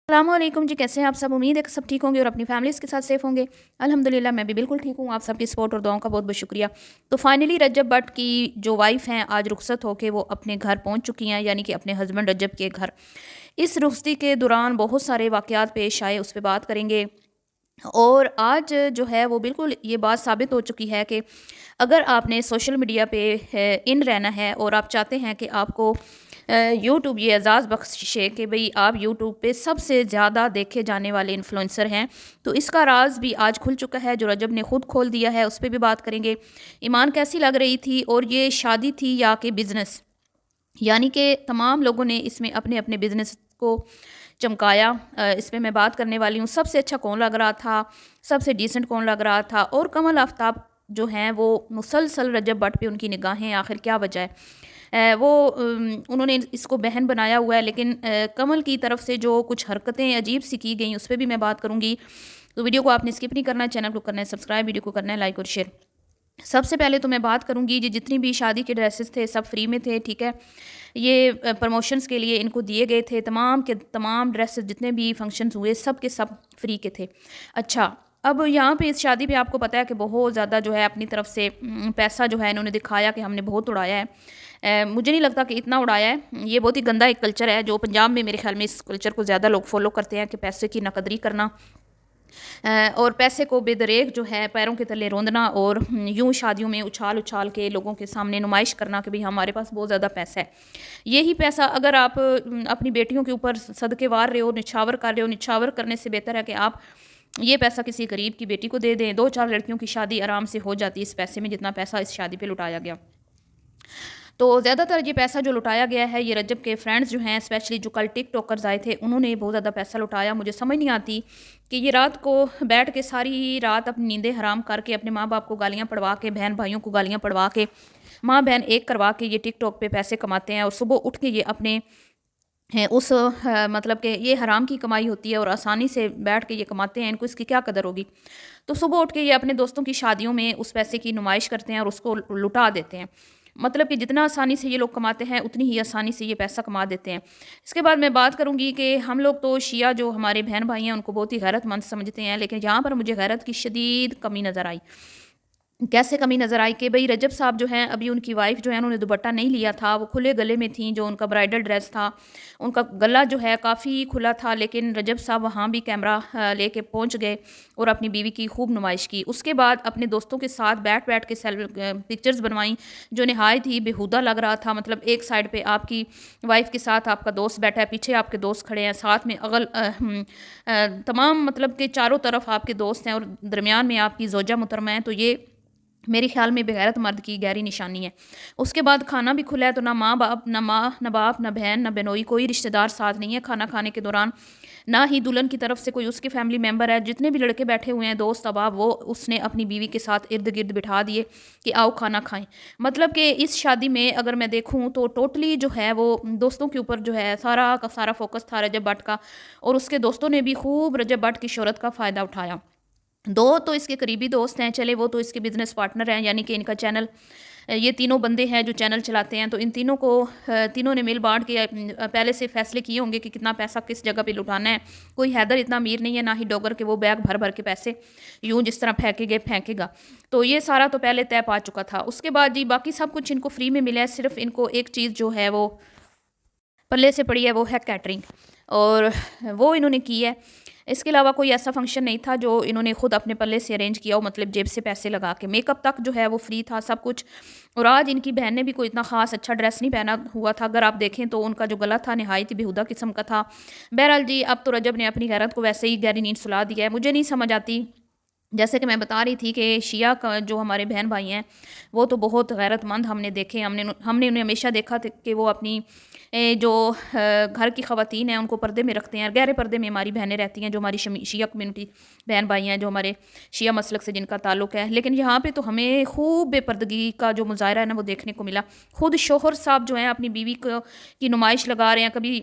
السلام علیکم جی، کیسے ہیں آپ سب؟ امید ہے کہ سب ٹھیک ہوں گے اور اپنی فیملیز کے ساتھ سیف ہوں گے۔ الحمدللہ میں بھی بالکل ٹھیک ہوں۔ آپ سب کی سپورٹ اور دعاؤں کا بہت بہت شکریہ۔ تو فائنلی رجب بٹ کی جو وائف ہیں آج رخصت ہو کے وہ اپنے گھر پہنچ چکی ہیں، یعنی کہ اپنے ہسبینڈ رجب کے گھر۔ اس رخصتی کے دوران بہت سارے واقعات پیش آئے، اس پہ بات کریں گے۔ اور آج جو ہے وہ بالکل یہ بات ثابت ہو چکی ہے کہ اگر آپ نے سوشل میڈیا پہ ان رہنا ہے اور آپ چاہتے ہیں کہ آپ کو یوٹیوب یہ اعزاز بخشے کہ بھئی آپ یوٹیوب پہ سب سے زیادہ دیکھے جانے والے انفلوئنسر ہیں، تو اس کا راز بھی آج کھل چکا ہے جو رجب نے خود کھول دیا ہے، اس پہ بھی بات کریں گے۔ ایمان کیسی لگ رہی تھی اور یہ شادی تھی یا کہ بزنس؟ یعنی کہ تمام لوگوں نے اس میں اپنے اپنے بزنس کو چمکایا۔ اس پہ میں بات کرنے والی ہوں، سب سے اچھا کون لگ رہا تھا، سب سے ڈیسنٹ کون لگ رہا تھا، اور کمل آفتاب جو ہیں وہ مسلسل رجب بٹ پہ ان کی نگاہیں، آخر کیا وجہ ہے؟ انہوں نے اس کو بہن بنایا ہوا ہے، لیکن کمل کی طرف سے جو کچھ حرکتیں عجیب سی کی گئیں اس پہ بھی میں بات کروں گی۔ تو ویڈیو کو آپ نے اسکپ نہیں کرنا ہے، چینل کو کرنا ہے سبسکرائب، ویڈیو کو کرنا ہے لائک اور شیئر۔ سب سے پہلے تو میں بات کروں گی جتنی بھی شادی کے ڈریسز تھے سب فری میں تھے، ٹھیک ہے۔ یہ پروموشنز کے لیے ان کو دیے گئے تھے، تمام کے تمام ڈریسز جتنے بھی فنکشنز ہوئے سب کے سب فری کے تھے۔ اچھا، اب یہاں پہ اس شادی پہ آپ کو پتہ ہے کہ بہت زیادہ جو ہے اپنی طرف سے پیسہ جو ہے انہوں نے دکھایا کہ ہم نے بہت اڑایا ہے۔ مجھے نہیں لگتا کہ اتنا اڑایا ہے، یہ بہت ہی گندا ایک کلچر ہے جو پنجاب میں میرے خیال میں اس کلچر کو زیادہ لوگ فالو کرتے ہیں کہ پیسے کی نقدری کرنا اور پیسے کو بے دریغ جو ہے پیروں کے تلے روندنا اور یوں شادیوں میں اچھال اچھال کے لوگوں کے سامنے نمائش کرنا کہ بھئی ہمارے پاس بہت زیادہ پیسہ ہے۔ یہی پیسہ اگر آپ اپنی بیٹیوں کے اوپر صدقے وار رہے ہو، نچھاور کر رہے ہو، نچھاور کرنے سے بہتر ہے کہ آپ یہ پیسہ کسی غریب کی بیٹی کو دے دیں۔ 2-4 لڑکیوں کی شادی آرام سے ہو جاتی اس پیسے میں جتنا پیسہ اس شادی پہ لٹایا گیا۔ تو زیادہ تر یہ پیسہ جو لٹایا گیا ہے، یہ رجب کے فرینڈز جو ہیں اسپیشلی جو کل ٹک ٹاکرز آئے تھے انہوں نے بہت زیادہ پیسہ لٹایا۔ مجھے سمجھ نہیں آتی کہ یہ رات کو بیٹھ کے ساری رات اپنی نیندیں حرام کر کے اپنے ماں باپ کو گالیاں پڑوا کے، بہن بھائیوں کو گالیاں پڑوا کے، ماں بہن ایک کروا کے یہ ٹک ٹاک پہ پیسے کماتے ہیں، اور صبح اٹھ کے یہ اپنے اس مطلب کہ یہ حرام کی کمائی ہوتی ہے اور آسانی سے بیٹھ کے یہ کماتے ہیں، ان کو اس کی کیا قدر ہوگی؟ تو صبح اٹھ کے یہ اپنے دوستوں کی شادیوں میں اس پیسے کی نمائش کرتے ہیں اور اس کو لٹا دیتے ہیں۔ مطلب کہ جتنا آسانی سے یہ لوگ کماتے ہیں اتنی ہی آسانی سے یہ پیسہ کما دیتے ہیں۔ اس کے بعد میں بات کروں گی کہ ہم لوگ تو شیعہ جو ہمارے بہن بھائی ہیں ان کو بہت ہی غیرت مند سمجھتے ہیں، لیکن یہاں پر مجھے غیرت کی شدید کمی نظر آئی۔ کیسے کمی نظر آئی کہ بھئی رجب صاحب جو ہیں ابھی ان کی وائف جو ہے انہوں نے دوپٹہ نہیں لیا تھا، وہ کھلے گلے میں تھیں، جو ان کا برائڈل ڈریس تھا ان کا گلا جو ہے کافی کھلا تھا، لیکن رجب صاحب وہاں بھی کیمرہ لے کے پہنچ گئے اور اپنی بیوی کی خوب نمائش کی۔ اس کے بعد اپنے دوستوں کے ساتھ بیٹھ بیٹھ کے پکچرز بنوائیں جو نہایت ہی بےہودہ لگ رہا تھا۔ مطلب ایک سائڈ پہ آپ کی وائف کے ساتھ آپ کا دوست بیٹھا ہے، پیچھے آپ کے دوست کھڑے ہیں، ساتھ میں تمام مطلب کہ چاروں طرف آپ کے دوست ہیں اور درمیان میں آپ کی زوجہ محترمہ ہیں، تو یہ میرے خیال میں بغیرت مرد کی گہری نشانی ہے۔ اس کے بعد کھانا بھی کھلا ہے، تو نہ ماں باپ، نہ ماں، نہ باپ، نہ بہن، نہ بہنوئی، کوئی رشتہ دار ساتھ نہیں ہے کھانا کھانے کے دوران، نہ ہی دلہن کی طرف سے کوئی اس کے فیملی ممبر ہے۔ جتنے بھی لڑکے بیٹھے ہوئے ہیں دوست احباب، وہ اس نے اپنی بیوی کے ساتھ ارد گرد بٹھا دیے کہ آؤ کھانا کھائیں۔ مطلب کہ اس شادی میں اگر میں دیکھوں تو ٹوٹلی جو ہے وہ دوستوں کے اوپر جو ہے سارا کا سارا فوکس تھا رجب بٹ کا، اور اس کے دوستوں نے بھی خوب رجب بٹ کی شہرت کا فائدہ اٹھایا۔ دو تو اس کے قریبی دوست ہیں، چلے وہ تو اس کے بزنس پارٹنر ہیں، یعنی کہ ان کا چینل، یہ تینوں بندے ہیں جو چینل چلاتے ہیں، تو ان تینوں کو تینوں نے مل بانٹ کے پہلے سے فیصلے کیے ہوں گے کہ کتنا پیسہ کس جگہ پہ لٹانا ہے۔ کوئی حیدر اتنا امیر نہیں ہے، نہ ہی ڈوگر کے وہ بیگ بھر بھر کے پیسے یوں جس طرح پھینکے گئے پھینکے گا، تو یہ سارا تو پہلے طے پا چکا تھا۔ اس کے بعد جی باقی سب کچھ ان کو فری میں ملا ہے، صرف ان کو ایک چیز جو ہے وہ پلے سے پڑی ہے، وہ ہے کیٹرنگ، اور وہ انہوں نے کی ہے۔ اس کے علاوہ کوئی ایسا فنکشن نہیں تھا جو انہوں نے خود اپنے پلے سے ارینج کیا ہو، مطلب جیب سے پیسے لگا کے۔ میک اپ تک جو ہے وہ فری تھا سب کچھ، اور آج ان کی بہن نے بھی کوئی اتنا خاص اچھا ڈریس نہیں پہنا ہوا تھا، اگر آپ دیکھیں تو ان کا جو گلا تھا نہایت ہی بےہودہ قسم کا تھا۔ بہرحال جی اب تو رجب نے اپنی غیرت کو ویسے ہی گہری نیند سلا دیا ہے۔ مجھے نہیں سمجھ آتی، جیسے کہ میں بتا رہی تھی کہ شیعہ کا جو ہمارے بہن بھائی ہیں وہ تو بہت غیرت مند ہم نے دیکھے، ہم نے انہیں ہمیشہ دیکھا تھا کہ وہ اپنی جو گھر کی خواتین ہیں ان کو پردے میں رکھتے ہیں، غیر پردے میں ہماری بہنیں رہتی ہیں جو ہماری شیعہ کمیونٹی بہن بھائی ہیں جو ہمارے شیعہ مسلک سے جن کا تعلق ہے۔ لیکن یہاں پہ تو ہمیں خوب بے پردگی کا جو مظاہرہ ہے نا وہ دیکھنے کو ملا۔ خود شوہر صاحب جو ہیں اپنی بیوی کی نمائش لگا رہے ہیں، کبھی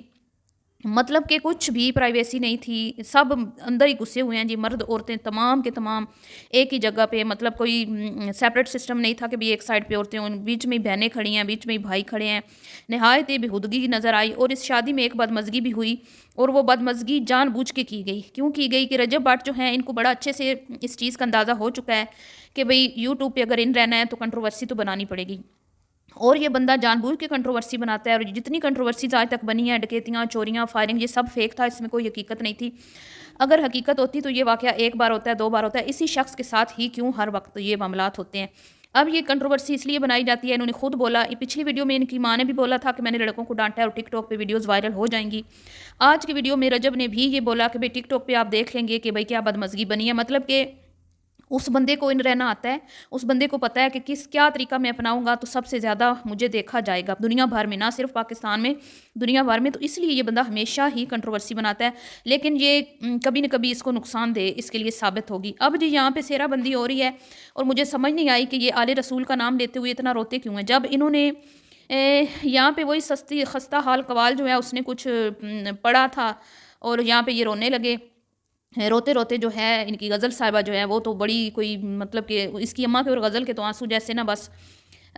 मतलब कि कुछ भी प्राइवेसी नहीं थी, सब अंदर ही घुसे हुए हैं जी, मर्द औरतें तमाम के तमाम एक ही जगह पे, मतलब कोई सेपरेट सिस्टम नहीं था कि भी एक साइड पे औरतें हों, बीच में ही बहनें खड़ी हैं, बीच में ही भाई खड़े हैं। नहायत ही बेहूदगी नज़र आई और इस शादी में एक बदमज़गी भी हुई और वो बदमज़गी जानबूझ के की गई। क्यों की गई कि रजब भट्ट जो हैं इनको बड़ा अच्छे से इस चीज़ का अंदाज़ा हो चुका है कि भई यूट्यूब पे अगर इन रहना है तो कंट्रोवर्सी तो बनानी पड़ेगी। और ये बंदा जानबूझ के कंट्रोवर्सी बनाता है और जितनी कंट्रोवर्सीज़ आज तक बनी हैं, डकैतियाँ, चोरियाँ, फायरिंग, ये सब फेक था, इसमें कोई हकीकत नहीं थी। अगर हकीकत होती तो ये वाक़या एक बार होता है, 2 बार होता है, इसी शख्स के साथ ही क्यों हर वक़्त ये मामलात होते हैं। अब ये कंट्रोवर्सी इसलिए बनाई जाती है, इन्होंने खुद बोला, ये पिछली वीडियो में इनकी माँ ने भी बोला था कि मैंने लड़कों को डाँटा है और टिकटॉक पे वीडियोज़ वायरल हो जाएँगी। आज की वीडियो में रजब ने भी ये बोला कि भई टिकटॉक पे आप देख लेंगे कि भई क्या बदमज़गी बनी है, मतलब कि उस बंदे को इन रहना आता है, उस बंदे को पता है कि किस क्या तरीका मैं अपनाऊँगा तो सबसे ज़्यादा मुझे देखा जाएगा, दुनिया भर में, ना सिर्फ़ पाकिस्तान में, दुनिया भर में। तो इसलिए ये बंदा हमेशा ही कंट्रोवर्सी बनाता है, लेकिन ये कभी न कभी इसको नुकसानदेह इसके लिए साबित होगी। अब जी यहाँ पे सेहराबंदी हो रही है और मुझे समझ नहीं आई कि ये आले रसूल का नाम लेते हुए इतना रोते क्यों हैं? जब इन्होंने यहाँ पे वही सस्ती खस्ता हाल कवाल जो है उसने कुछ पढ़ा था और यहाँ पे ये रोने लगे। रोते-रोते जो है इनकी गज़ल साहिबा जो है वो तो बड़ी कोई, मतलब कि इसकी अम्मा के और गज़ल के तो आंसू जैसे ना बस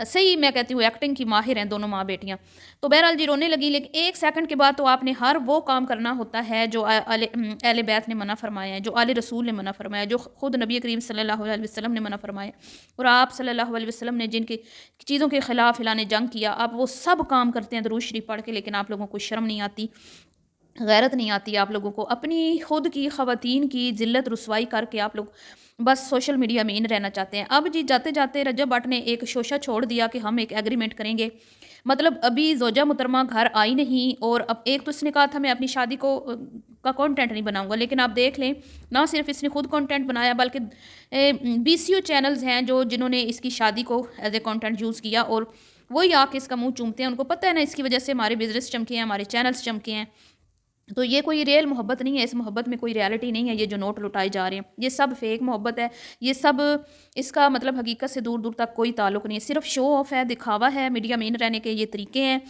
सही मैं कहती हूँ एक्टिंग की माहिर हैं दोनों माँ-बेटियाँ। तो बहरहाल जी रोने लगी, लेकिन 1 सेकंड के बाद तो आपने हर वो काम करना होता है जो अहले बैत ने मना फरमाया है, जो आले रसूल ने मना फरमाया है, जो खुद नबी करीम सल्लल्लाहु अलैहि वसल्लम ने मना फरमाया है। और आप सल्लल्लाहु अलैहि वसल्लम ने जिनकी चीज़ों के खिलाफ ऐलान जंग किया, आप वो सब काम करते हैं दरूद शरीफ पढ़ के, लेकिन आप लोगों को शर्म नहीं आती। गैरत नहीं आती आप लोगों को, अपनी खुद की ख़वातीन की ज़िल्लत रुसवाई करके आप लोग बस सोशल मीडिया में इन रहना चाहते हैं। अब जी जाते-जाते रजब भट्ट ने एक शोशा छोड़ दिया कि हम एक एग्रीमेंट करेंगे। मतलब अभी ज़ौजा मुहतरमा घर आई नहीं और अब एक तो इसने कहा था मैं अपनी शादी को का कंटेंट नहीं बनाऊँगा, लेकिन आप देख लें, ना सिर्फ़ इसने खुद कंटेंट बनाया बल्कि बीसीओ चैनल्स हैं जो जिन्होंने इसकी शादी को एज़ ए कंटेंट यूज़ किया और वही आके इसका मुँह चूमते हैं। उनको पता है ना इसकी वज़ह से हमारे बिज़नेस चमके हैं, हमारे चैनल्स चमके हैं। तो ये कोई रियल मोहब्बत नहीं है, इस मोहब्बत में कोई रियलिटी नहीं है, ये जो नोट लुटाए जा रहे हैं, ये सब फेक मोहब्बत है, ये सब इसका मतलब हकीकत से दूर-दूर तक कोई ताल्लुक नहीं है, सिर्फ शो ऑफ है, दिखावा है, मीडिया में इन रहने के ये तरीके हैं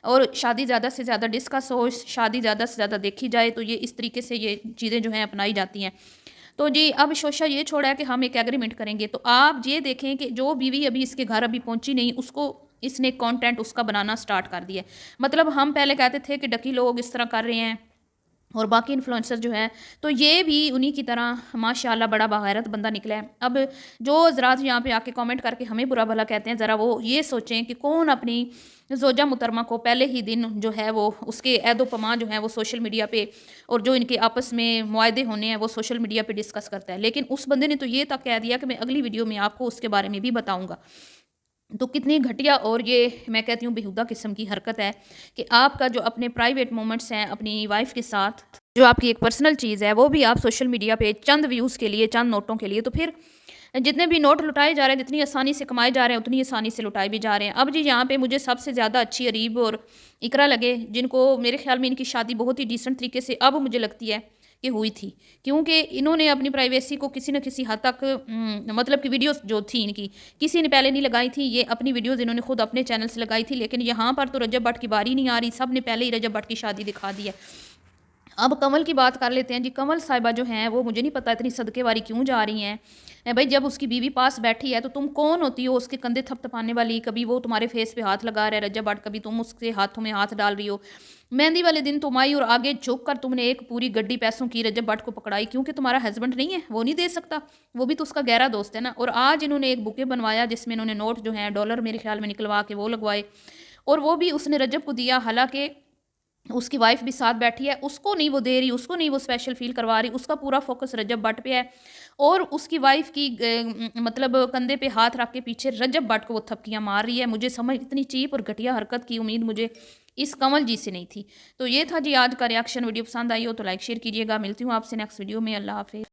और शादी ज़्यादा से ज़्यादा डिस्कस हो, शादी ज़्यादा से ज़्यादा देखी जाए, तो ये इस तरीके से ये चीज़ें जो हैं अपनाई जाती हैं। तो जी अब शोशा ये छोड़ा है कि हम एक एग्रीमेंट करेंगे, तो आप ये देखें कि जो बीवी अभी इसके घर अभी पहुँची नहीं, उसको इसने कंटेंट उसका बनाना स्टार्ट कर दिया है। मतलब हम पहले कहते थे कि डकी लोग इस तरह कर रहे हैं और बाकी इन्फ्लुएंसर जो हैं, तो ये भी उन्हीं की तरह माशाल्लाह बड़ा बागैरत बंदा निकला है। अब जो हज़रात यहाँ पे आके कमेंट करके हमें बुरा भला कहते हैं, ज़रा वो ये सोचें कि कौन अपनी ज़ौजा मुहतरमा को पहले ही दिन जो है वो उसके ऐदो-पमा जो हैं वो सोशल मीडिया पे और जो इनके आपस में मुआहदे होने हैं वो सोशल मीडिया पे डिस्कस करता है। लेकिन उस बंदे ने तो ये तक कह दिया कि मैं अगली वीडियो में आपको उसके बारे में भी बताऊँगा। तो कितनी घटिया और ये मैं कहती हूँ बेहुदा किस्म की हरकत है कि आपका जो अपने प्राइवेट मोमेंट्स हैं अपनी वाइफ के साथ, जो आपकी एक पर्सनल चीज़ है, वो भी आप सोशल मीडिया पे चंद व्यूज़ के लिए, चंद नोटों के लिए, तो फिर जितने भी नोट लुटाए जा रहे हैं, जितनी आसानी से कमाए जा रहे हैं, उतनी आसानी से लुटाए भी जा रहे हैं। अब जी यहाँ पे मुझे सबसे ज़्यादा अच्छी अरीब और इकरा लगे, जिनको मेरे ख्याल में इनकी शादी बहुत ही डिसेंट तरीके से अब मुझे लगती है कि हुई थी, क्योंकि इन्होंने अपनी प्राइवेसी को किसी न किसी हद तक मतलब कि वीडियोस जो थी इनकी किसी ने पहले नहीं लगाई थी, ये अपनी वीडियोस इन्होंने खुद अपने चैनल से लगाई थी, लेकिन यहाँ पर तो रजब भट्ट की बारी नहीं आ रही, सब ने पहले ही रजब भट्ट की शादी दिखा दी है। अब कमल की बात कर लेते हैं जी। कमल साहिबा जो हैं वो मुझे नहीं पता इतनी सदके वारी क्यों जा रही हैं। भाई जब उसकी बीवी पास बैठी है तो तुम कौन होती हो उसके कंधे थपथपाने वाली? कभी वो तुम्हारे फेस पे हाथ लगा रहा है रज्जा भट्ट, कभी तुम उसके हाथों में हाथ डाल रही हो। मेहंदी वाले दिन तुम आई और आगे झुक कर तुमने एक पूरी गड्डी पैसों की रजब भट्ट को पकड़ाई, क्योंकि तुम्हारा हस्बैंड नहीं है, वो नहीं दे सकता, वो भी तो उसका गहरा दोस्त है ना। और आज इन्होंने एक बुके बनवाया जिसमें इन्होंने नोट जो हैं डॉलर मेरे ख्याल में निकलवा के वो लगवाए और वो भी उसने रजब को दिया, हालांकि उसकी वाइफ भी साथ बैठी है, उसको नहीं वो दे रही, उसको नहीं वो स्पेशल फील करवा रही, उसका पूरा फोकस रजब भट्ट पे है और उसकी वाइफ की मतलब कंधे पे हाथ रख के पीछे रजब भट्ट को वो थपकियां मार रही है। मुझे समझ इतनी चीप और घटिया हरकत की उम्मीद मुझे इस कमल जी से नहीं थी। तो ये था जी आज का रिएक्शन। वीडियो पसंद आई हो तो लाइक शेयर कीजिएगा। मिलती हूँ आपसे नेक्स्ट वीडियो में। अल्लाह हाफिज़।